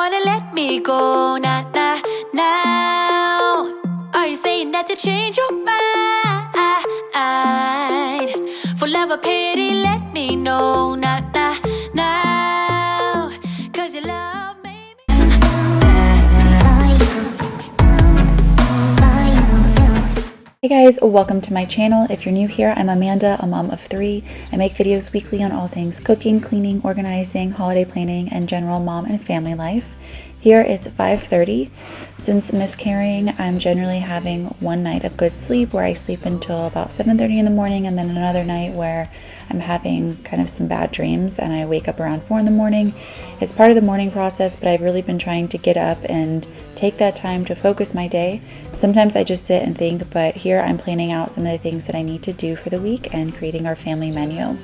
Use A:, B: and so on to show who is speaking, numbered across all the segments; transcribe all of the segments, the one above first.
A: wanna let me go, nah, nah, now? Are you saying that to change your mind? For love or pity, let me know, nah, nah, now? 'Cause your love made me.
B: Hey guys, welcome to my channel. If you're new here, I'm Amanda, a mom of 3. I make videos weekly on all things cooking, cleaning, organizing, holiday planning, and general mom and family life. Here it's 5:30. Since miscarrying, I'm generally having one night of good sleep where I sleep until about 7:30 in the morning, and then another night where I'm having kind of some bad dreams and I wake up around 4 in the morning. It's part of the morning process, but I've really been trying to get up and take that time to focus my day. Sometimes I just sit and think, but here I'm planning out some of the things that I need to do for the week and creating our family menu.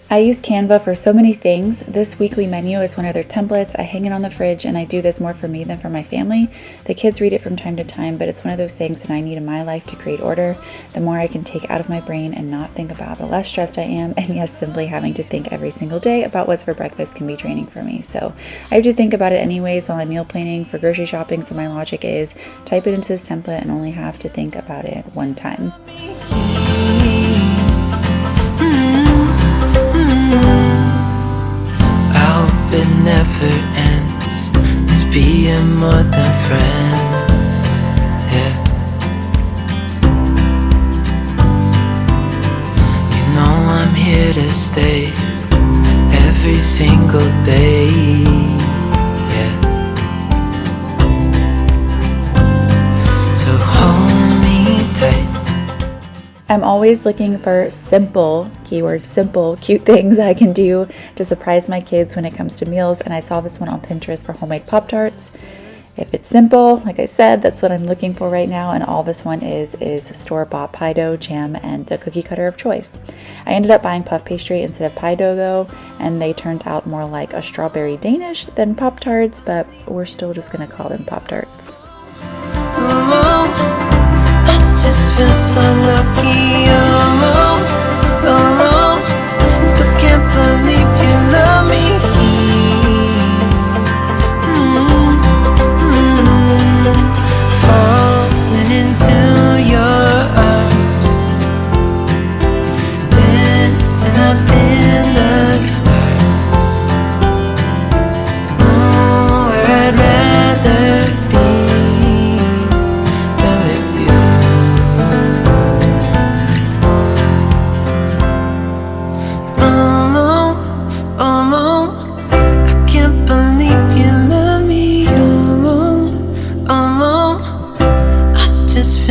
B: I use Canva for so many things. This weekly menu is one of their templates. I hang it on the fridge and I do this more for me than for my family. The kids read it from time to time, but it's one of those things that I need in my life to create order. The more I can take out of my brain and not think about, the less stressed I am. And yes, simply having to think every single day about what's for breakfast can be draining for me. So I have to think about it anyways while I'm meal planning for grocery shopping. So my logic is type it into this template and only have to think about it one time.
C: It never ends. Let's be more than friends. Yeah. You know I'm here to stay every single day. Yeah. So hold me tight.
B: I'm always looking for simple, keyword simple, cute things I can do to surprise my kids when it comes to meals, and I saw this one on Pinterest for homemade Pop-Tarts. If it's simple, like I said, that's what I'm looking for right now, and all this one is store-bought pie dough, jam, and a cookie cutter of choice. I ended up buying puff pastry instead of pie dough though, and they turned out more like a strawberry Danish than Pop-Tarts, but we're still just gonna call them Pop-Tarts.
C: Just feel so lucky, still can't believe you love me. Falling into your arms, dancing up in the stars. Nowhere I'd rather be than with you.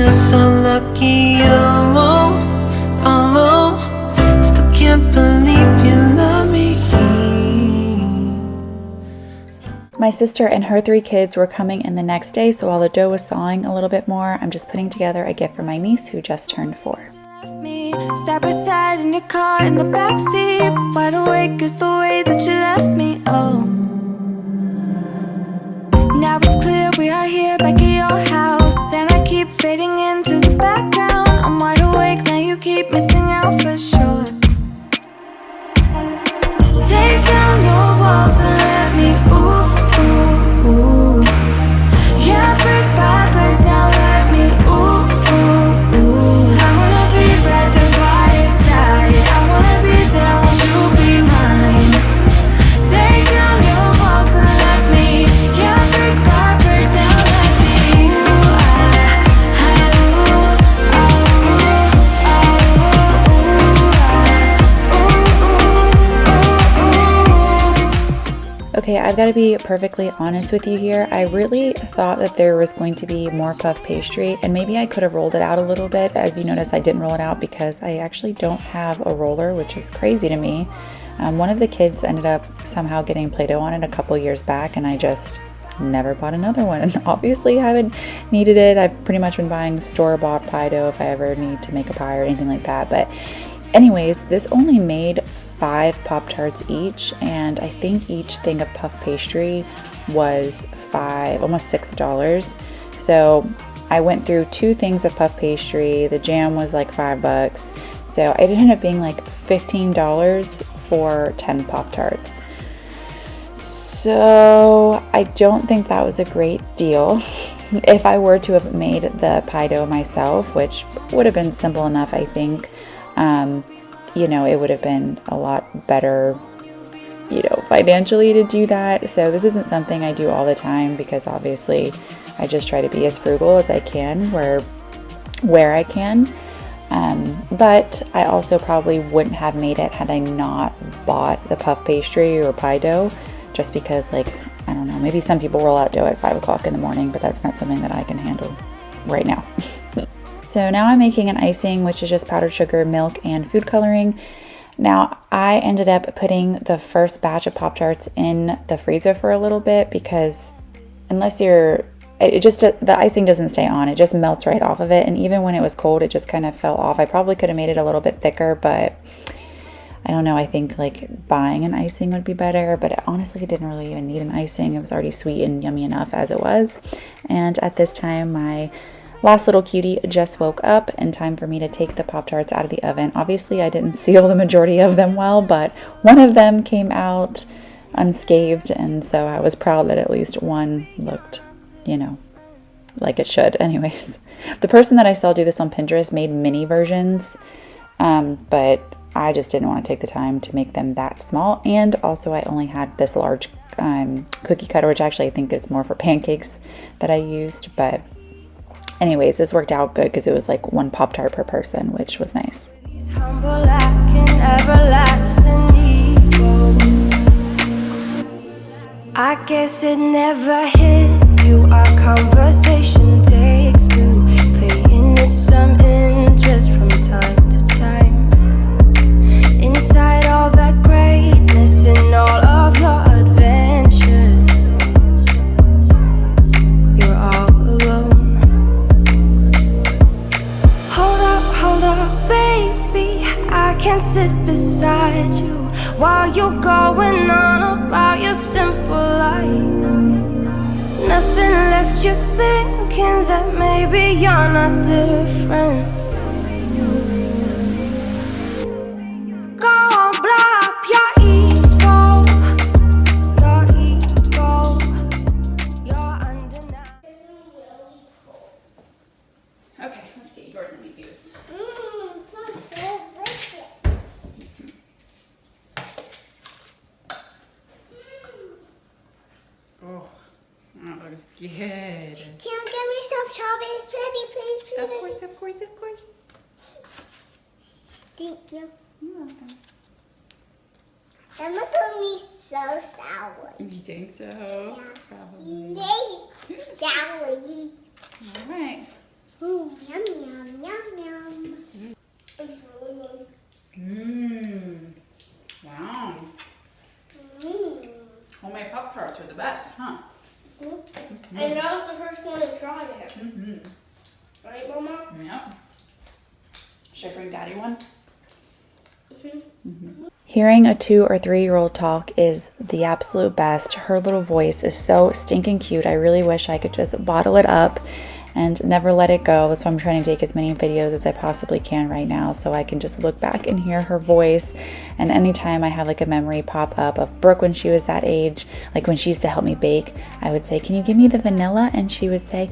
C: So lucky, still can't believe you love me.
B: My sister and her 3 kids were coming in the next day, so while the dough was thawing a little bit more, I'm just putting together a gift for my niece who just turned 4.
D: Side by side in your car in the backseat, wide awake is the way that you left me. Oh, now it's clear we are here back at your house, and I keep fading into the background. I'm wide awake now, you keep missing out for sure. Take down your walls and let me ooh, ooh, ooh. Yeah, brick by brick, now let me ooh, ooh, ooh. I wanna be right there by your side, I wanna be there, won't you be mine? Take down your walls and let me, yeah, brick by brick, now let me ooh,
B: Okay, I've got to be perfectly honest with you here. I really thought that there was going to be more puff pastry, and maybe I could have rolled it out a little bit. As you notice, I didn't roll it out because I actually don't have a roller, which is crazy to me. One of the kids ended up somehow getting Play-Doh on it a couple years back, and I just never bought another one, and obviously haven't needed it. I've pretty much been buying store-bought pie dough if I ever need to make a pie or anything like that. But anyways, this only made 5 Pop-Tarts each, and I think each thing of puff pastry was almost $6. So I went through 2 things of puff pastry. The jam was like $5, so it ended up being like $15 for 10 Pop-Tarts. So I don't think that was a great deal. If I were to have made the pie dough myself, which would have been simple enough, I think, you know, it would have been a lot better, you know, financially to do that. So this isn't something I do all the time because obviously I just try to be as frugal as I can where I can. But I also probably wouldn't have made it had I not bought the puff pastry or pie dough, just because, like, I don't know, maybe some people roll out dough at 5 o'clock in the morning, but that's not something that I can handle right now. So now I'm making an icing, which is just powdered sugar, milk, and food coloring. Now I ended up putting the first batch of Pop-Tarts in the freezer for a little bit because the icing doesn't stay on. It just melts right off of it. And even when it was cold, it just kind of fell off. I probably could have made it a little bit thicker, but I don't know. I think like buying an icing would be better, but honestly, it didn't really even need an icing. It was already sweet and yummy enough as it was. And at this time, my last little cutie just woke up in time for me to take the Pop-Tarts out of the oven. Obviously, I didn't seal the majority of them well, but one of them came out unscathed. And so I was proud that at least one looked, you know, like it should. Anyways, the person that I saw do this on Pinterest made mini versions, but I just didn't want to take the time to make them that small. And also I only had this large cookie cutter, which actually I think is more for pancakes that I used. But anyways, this worked out good because it was like one Pop-Tart per person, which was nice.
D: He's humble like an everlasting eagle. I guess it never hit you. Our conversation takes two, paying it some interest from time to time. Inside all that greatness and all of your adventures, you're all alone. Hold up, baby, I can sit beside you while you're going on about your simple life. Nothing left you thinking that maybe you're not different. Go on, blow up your ego, you're undeniable.
B: Okay, let's get yours and make yours.
E: It smells so delicious.
B: Oh, that looks good.
E: Can you give me some strawberries, please?
B: Of course.
E: Thank you.
B: You're welcome.
E: That look at me so sour.
B: You think so?
E: Yeah.
B: Probably.
E: Sour.
B: All right.
E: Yum. It's really good.
B: Wow. Homemade Pop-Tarts are the best, huh?
E: And that was the first one to try it. Right, Mama?
B: Yep. Should I bring Daddy one? Hearing a 2 or 3-year-old talk is the absolute best. Her little voice is so stinking cute. I really wish I could just bottle it up and never let it go. That's why I'm trying to take as many videos as I possibly can right now so I can just look back and hear her voice. And anytime I have like a memory pop up of Brooke when she was that age, like when she used to help me bake, I would say, "Can you give me the vanilla?" And she would say,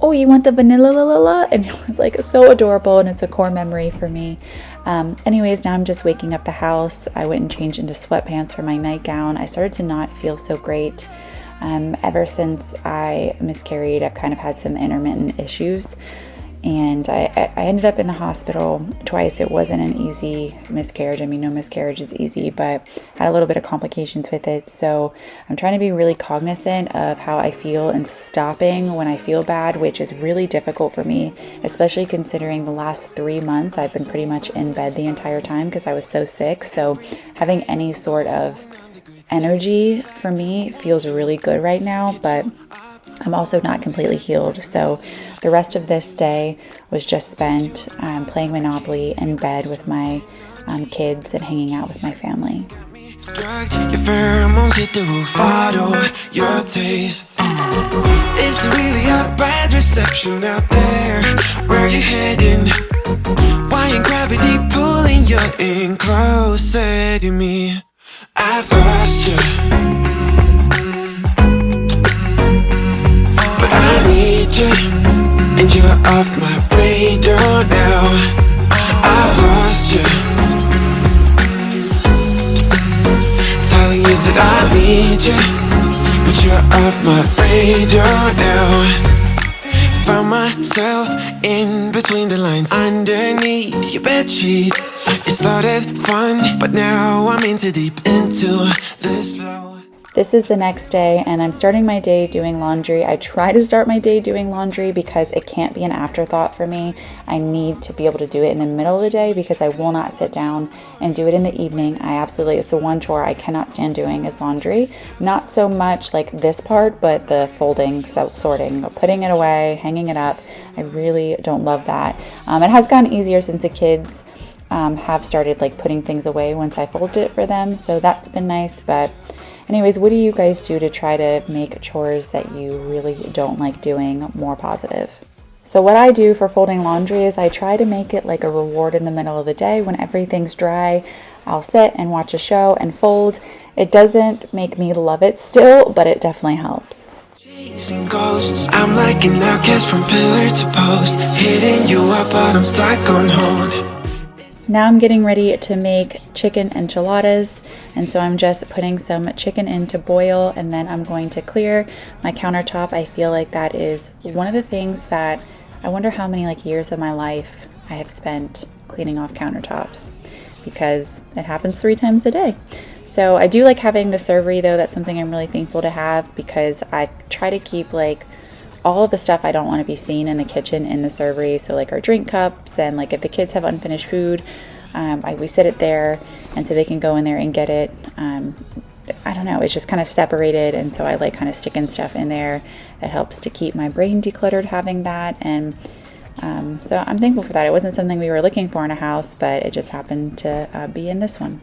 B: "Oh, you want the vanilla la la la?" And it was like so adorable, and it's a core memory for me. Anyways, now I'm just waking up the house. I went and changed into sweatpants for my nightgown. I started to not feel so great. Ever since I miscarried, I've kind of had some intermittent issues, and I ended up in the hospital twice. It wasn't an easy miscarriage. I mean, no miscarriage is easy, but had a little bit of complications with it. So I'm trying to be really cognizant of how I feel and stopping when I feel bad, which is really difficult for me, especially considering the last 3 months I've been pretty much in bed the entire time because I was so sick. So having any sort of energy for me feels really good right now, but I'm also not completely healed. So the rest of this day was just spent playing Monopoly in bed with my kids and hanging out with my family.
C: Drugged, your pheromones hit the roof. Bottle your taste. It's really a bad reception out there. Where you heading? Why ain't gravity pulling you in closer to me? I've lost you. off my radar now. I've lost you, telling you that I need you, but you're off my radar now. Found myself in between the lines, underneath your bed sheets. It started fun, but now I'm in too deep into this flow.
B: This is the next day and I'm starting my day doing laundry. I try to start my day doing laundry because it can't be an afterthought for me. I need to be able to do it in the middle of the day because I will not sit down and do it in the evening. It's the one chore I cannot stand doing is laundry. Not so much like this part, but the folding, sorting, putting it away, hanging it up. I really don't love that. It has gotten easier since the kids have started like putting things away once I folded it for them. So that's been nice, but anyways, what do you guys do to try to make chores that you really don't like doing more positive? So what I do for folding laundry is I try to make it like a reward in the middle of the day. When everything's dry, I'll sit and watch a show and fold. It doesn't make me love it still, but it definitely helps.
C: Chasing ghosts, I'm like an outcast from pillar to post, hitting you up but I'm stuck on hold.
B: Now I'm getting ready to make chicken enchiladas, and so I'm just putting some chicken in to boil, and then I'm going to clear my countertop. I feel like that is one of the things that I wonder how many like years of my life I have spent cleaning off countertops, because it happens 3 times a day. So I do like having the servery though. That's something I'm really thankful to have, because I try to keep like all of the stuff I don't want to be seen in the kitchen in the servery. So like our drink cups, and like if the kids have unfinished food, we sit it there, and so they can go in there and get it. I don't know, it's just kind of separated, and so I like kind of sticking stuff in there. It helps to keep my brain decluttered having that, and so I'm thankful for that. It wasn't something we were looking for in a house, but it just happened to be in this one.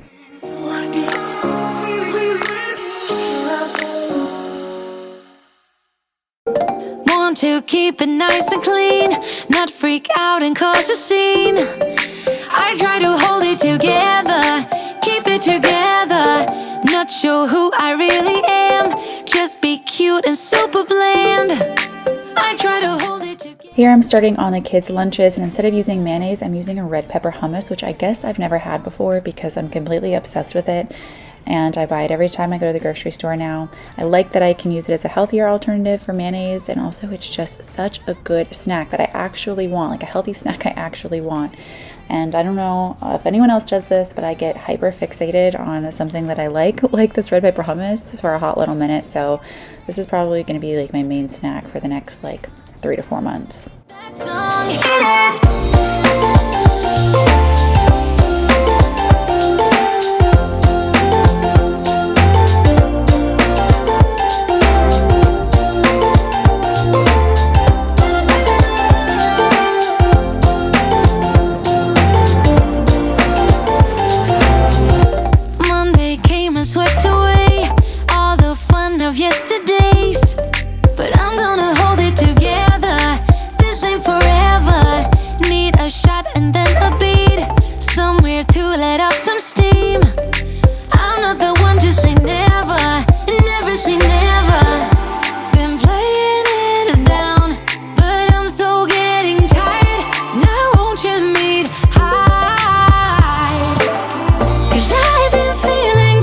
A: Want to keep it nice and clean, not freak out and cause a scene. I try to hold it together, keep it together. Not sure who I really am, just be cute and super bland. I try to hold it together.
B: Here I'm starting on the kids' lunches, and instead of using mayonnaise, I'm using a red pepper hummus, which I guess I've never had before because I'm completely obsessed with it. And I buy it every time I go to the grocery store now. I like that I can use it as a healthier alternative for mayonnaise, and also it's just such a good snack that I actually want, like a healthy snack I actually want. And I don't know if anyone else does this, but I get hyper fixated on something that I like this red pepper hummus for a hot little minute. So this is probably going to be like my main snack for the next like 3 to 4 months.
A: Swept away all the fun of yesterdays, but I'm gonna hold it together. This ain't forever. Need a shot and then a beat, somewhere to let off some steam. I'm not the one to say never, never say never. Been playing it down, but I'm so getting tired. Now won't you meet high? 'Cause I've been feeling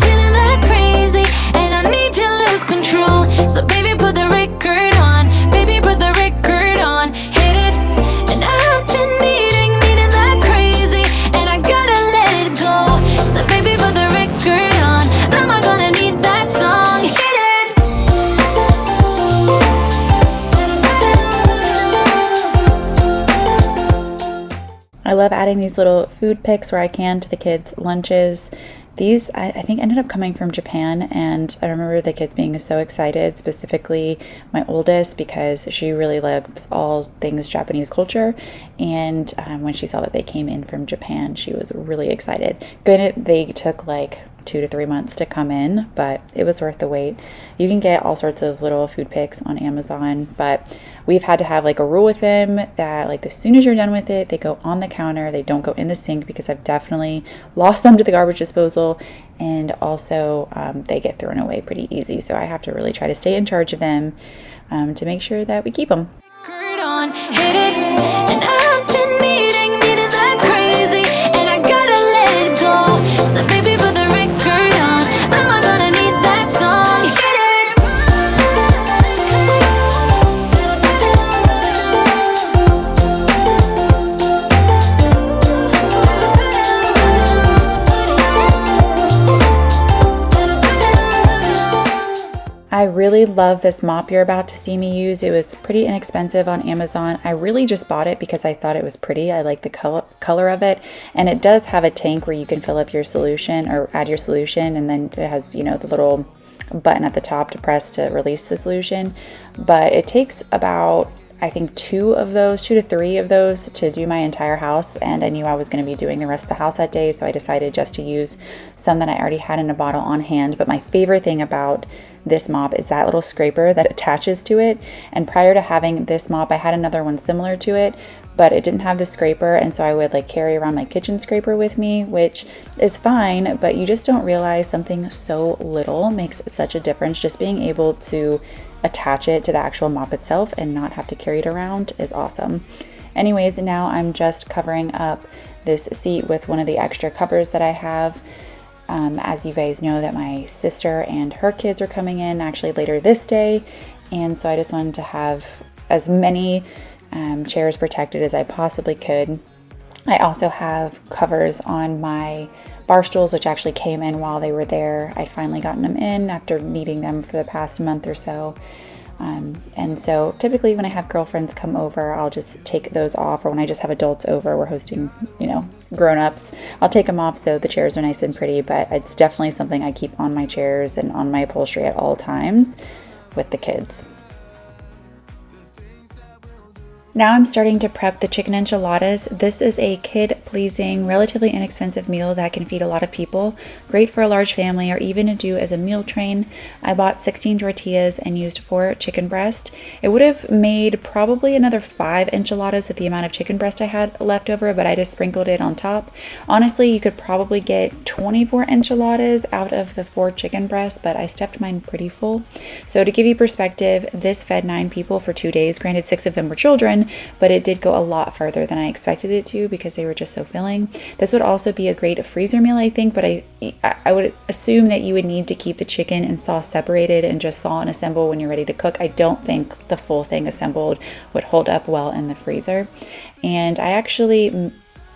A: crazy, and I need to lose control. So baby, put the record on. Baby, put the record on. Hit it. And I've been needing that crazy, and I gotta let it go. So baby, put the record on. Am I gonna need that song? Hit it.
B: I love adding these little food picks where I can to the kids' lunches. These, I think, ended up coming from Japan, and I remember the kids being so excited, specifically my oldest, because she really loves all things Japanese culture, and when she saw that they came in from Japan, she was really excited. Granted, they took like 2 to 3 months to come in, but it was worth the wait. You can get all sorts of little food picks on Amazon, but we've had to have like a rule with them that like as soon as you're done with it, they go on the counter, they don't go in the sink, because I've definitely lost them to the garbage disposal, and also they get thrown away pretty easy. So I have to really try to stay in charge of them to make sure that we keep them.
A: On, on, hit it. And I've been needing that crazy, and I gotta let it go. So baby, put the Rick skirt on. I'm not gonna need that song. Hit it.
B: I really love this mop you're about to see me use. It was pretty inexpensive on Amazon. I really just bought it because I thought it was pretty. I like the color of it. And it does have a tank where you can fill up your solution or add your solution. And then it has, you know, the little button at the top to press to release the solution. But it takes about, I think, 2 to 3 of those to do my entire house. And I knew I was going to be doing the rest of the house that day. So I decided just to use some that I already had in a bottle on hand. But my favorite thing about this mop is that little scraper that attaches to it. And prior to having this mop, I had another one similar to it, but it didn't have the scraper. And so I would like carry around my kitchen scraper with me, which is fine, but you just don't realize something so little makes such a difference. Just being able to attach it to the actual mop itself and not have to carry it around is awesome. Anyways, now I'm just covering up this seat with one of the extra covers that I have. As you guys know, that my sister and her kids are coming in actually later this day, and so I just wanted to have as many chairs protected as I possibly could. I also have covers on my bar stools, which actually came in while they were there. I'd finally gotten them in after needing them for the past month or so. And so typically when I have girlfriends come over, I'll just take those off, or when I just have adults over, we're hosting, you know, grown-ups, I'll take them off so the chairs are nice and pretty. But it's definitely something I keep on my chairs and on my upholstery at all times with the kids. Now I'm starting to prep the chicken enchiladas. This is a kid-pleasing, relatively inexpensive meal that can feed a lot of people. Great for a large family or even to do as a meal train. I bought 16 tortillas and used 4 chicken breast. It would have made probably another 5 enchiladas with the amount of chicken breast I had left over, but I just sprinkled it on top. Honestly, you could probably get 24 enchiladas out of the 4 chicken breasts, but I stuffed mine pretty full. So to give you perspective, this fed 9 people for 2 days. Granted, 6 of them were children, but it did go a lot further than I expected it to because they were just so filling. This would also be a great freezer meal, I think, but I would assume that you would need to keep the chicken and sauce separated and just thaw and assemble when you're ready to cook. I don't think the full thing assembled would hold up well in the freezer. And I actually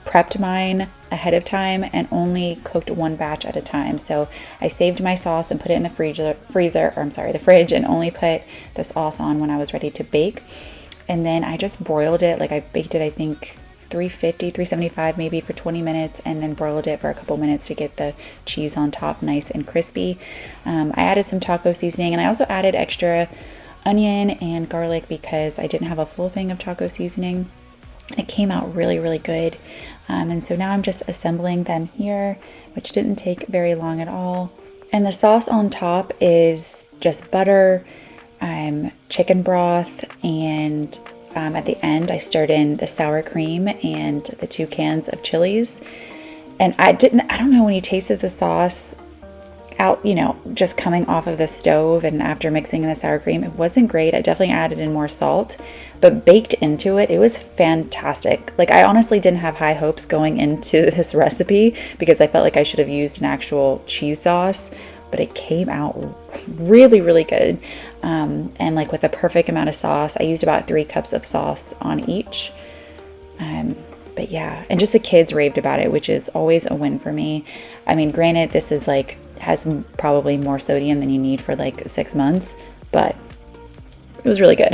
B: prepped mine ahead of time and only cooked 1 batch at a time. So I saved my sauce and put it in the the fridge, and only put the sauce on when I was ready to bake. And then I just broiled it. Like I baked it, I think 350, 375 maybe for 20 minutes, and then broiled it for a couple minutes to get the cheese on top nice and crispy. I added some taco seasoning, and I also added extra onion and garlic because I didn't have a full thing of taco seasoning. And it came out really, really good. And so now I'm just assembling them here, which didn't take very long at all. And the sauce on top is just butter, chicken broth, and at the end I stirred in the sour cream and the 2 cans of chilies. And I don't know, when you tasted the sauce out, you know, just coming off of the stove and after mixing in the sour cream, it wasn't great. I definitely added in more salt, but baked into it, it was fantastic. Like I honestly didn't have high hopes going into this recipe because I felt like I should have used an actual cheese sauce, but it came out really, really good. And like with a perfect amount of sauce. I used about 3 cups of sauce on each. But yeah, and just the kids raved about it, which is always a win for me. I mean, granted, this is like, has probably more sodium than you need for like 6 months, but it was really good.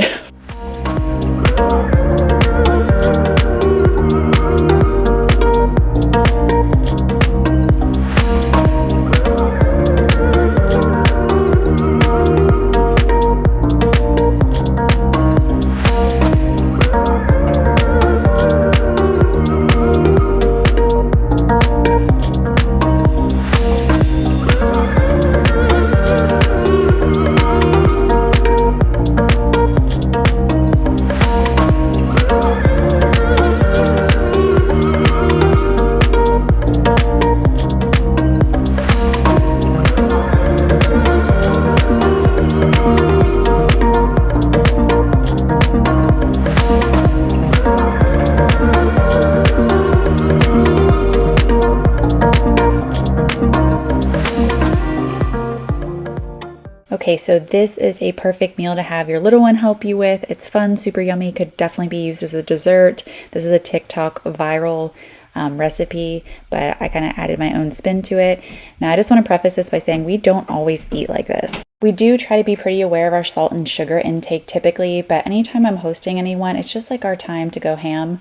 B: Okay, so this is a perfect meal to have your little one help you with. It's fun, super yummy, could definitely be used as a dessert. This is a TikTok viral recipe, but I kind of added my own spin to it. Now, I just want to preface this by saying we don't always eat like this. We do try to be pretty aware of our salt and sugar intake typically, but anytime I'm hosting anyone, it's just like our time to go ham.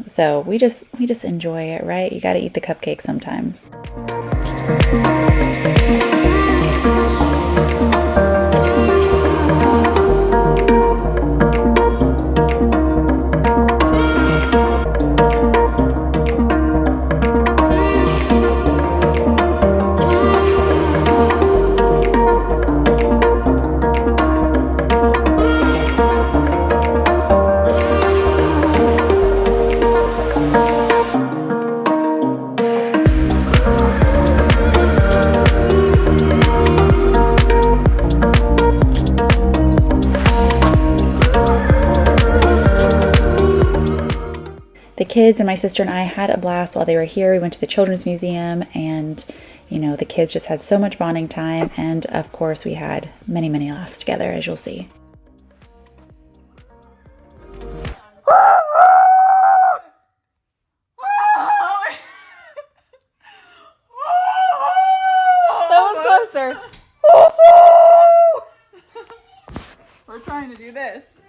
B: So we just enjoy it, right? You got to eat the cupcake sometimes. The kids and my sister and I had a blast while they were here. We went to the Children's Museum and, you know, the kids just had so much bonding time. And of course, we had many, many laughs together, as you'll see. That was closer.
F: We're trying to do this.